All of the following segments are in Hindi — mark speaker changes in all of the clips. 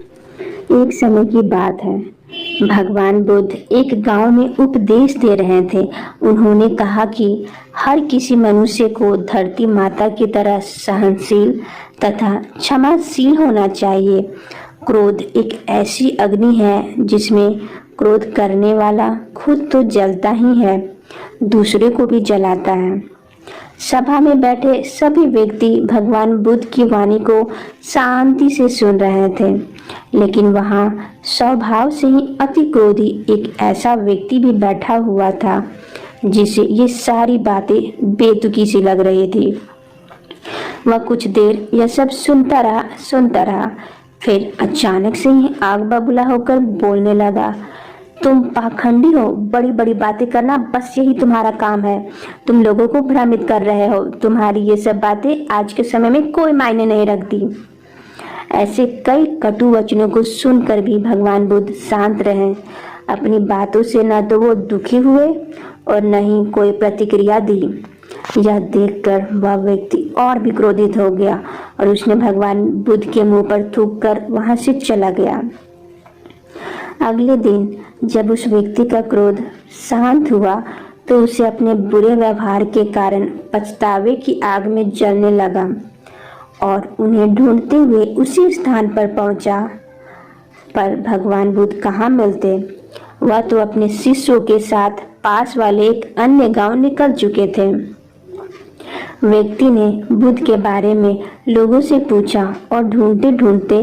Speaker 1: एक समय की बात है। भगवान बुद्ध एक गांव में उपदेश दे रहे थे। उन्होंने कहा कि हर किसी मनुष्य को धरती माता की तरह सहनशील तथा क्षमाशील होना चाहिए। क्रोध एक ऐसी अग्नि है जिसमें क्रोध करने वाला खुद तो जलता ही है, दूसरे को भी जलाता है। सभा में बैठे सभी व्यक्ति भगवान बुद्ध की वाणी को शांति से सुन रहे थे, लेकिन वहां स्वभाव से ही अति क्रोधी एक ऐसा व्यक्ति भी बैठा हुआ था जिसे ये सारी बातें बेतुकी सी लग रही थी। वह कुछ देर यह सब सुनता रहा, फिर अचानक से ही आग बबूला होकर बोलने लगा। तुम पाखंडी हो, बड़ी बड़ी बातें करना बस यही तुम्हारा काम है। तुम लोगों को भ्रमित कर रहे हो। तुम्हारी ये सब बातें आज के समय में कोई मायने नहीं रखती। ऐसे कई कटु वचनों को सुनकर भी भगवान बुद्ध शांत रहे। अपनी बातों से न तो वो दुखी हुए और न ही कोई प्रतिक्रिया दी। यह देखकर वह व्यक्ति और भी क्रोधित हो गया और उसने भगवान बुद्ध के मुंह पर थूककर वहां से चला गया। अगले दिन जब उस व्यक्ति का क्रोध शांत हुआ तो उसे अपने बुरे व्यवहार के कारण पछतावे की आग में जलने लगा और उन्हें ढूंढते हुए उसी स्थान पर पहुंचा। पर भगवान बुद्ध कहाँ मिलते? वह तो अपने शिष्यों के साथ पास वाले एक अन्य गांव निकल चुके थे। व्यक्ति ने बुद्ध के बारे में लोगों से पूछा और ढूंढते ढूंढते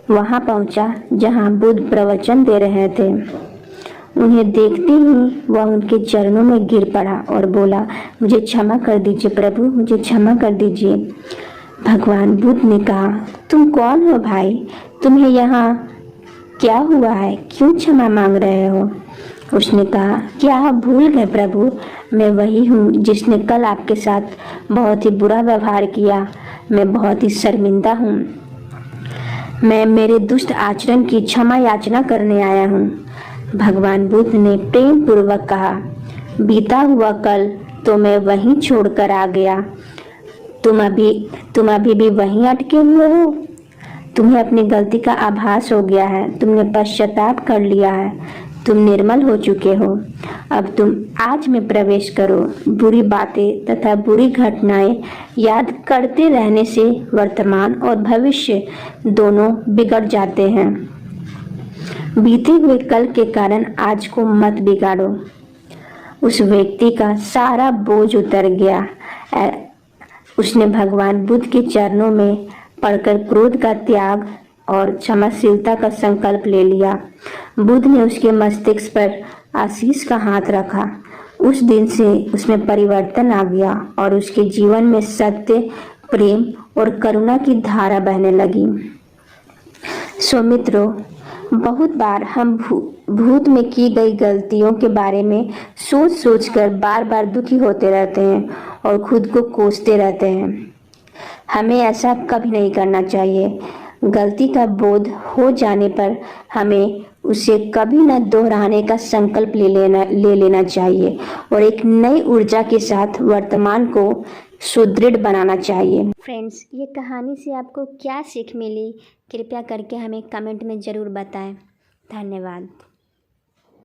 Speaker 1: वहां पहुंचा जहां बुद्ध प्रवचन दे रहे थे। उन्हें देखते ही वह उनके चरणों में गिर पड़ा और बोला, मुझे क्षमा कर दीजिए प्रभु, मुझे क्षमा कर दीजिए। भगवान बुद्ध ने कहा, तुम कौन हो भाई? तुम्हें यहाँ क्या हुआ है? क्यों क्षमा मांग रहे हो? उसने कहा, क्या आप भूल गए प्रभु? मैं वही हूँ जिसने कल आपके साथ बहुत ही बुरा व्यवहार किया। मैं बहुत ही शर्मिंदा हूँ। मैं मेरे दुष्ट आचरण की क्षमा याचना करने आया हूँ। भगवान बुद्ध ने प्रेम पूर्वक कहा, बीता हुआ कल तो मैं वहीं छोड़कर आ गया। तुम अभी भी वहीं अटके हुए हो। तुम्हें अपनी गलती का आभास हो गया है। तुमने पश्चाताप कर लिया है। तुम निर्मल हो चुके हो। अब तुम आज में प्रवेश करो। बुरी बातें तथा बुरी घटनाएं याद करते रहने से वर्तमान और भविष्य दोनों बिगड़ जाते हैं। बीते हुए कल के कारण आज को मत बिगाड़ो। उस व्यक्ति का सारा बोझ उतर गया। उसने भगवान बुद्ध के चरणों में पड़कर क्रोध का त्याग और क्षमाशीलता का संकल्प ले लिया। बुद्ध ने उसके मस्तिष्क पर आशीष का हाथ रखा। उस दिन से उसमें परिवर्तन आ गया और उसके जीवन में सत्य, प्रेम और करुणा की धारा बहने लगी। सो मित्रों, बहुत बार हम भूत में की गई गलतियों के बारे में सोच कर बार बार दुखी होते रहते हैं और खुद को कोसते रहते हैं। हमें ऐसा कभी नहीं करना चाहिए। गलती का बोध हो जाने पर हमें उसे कभी न दोहराने का संकल्प ले लेना चाहिए और एक नई ऊर्जा के साथ वर्तमान को सुदृढ़ बनाना चाहिए। फ्रेंड्स, ये कहानी से आपको क्या सीख मिली, कृपया करके हमें कमेंट में ज़रूर बताएं। धन्यवाद।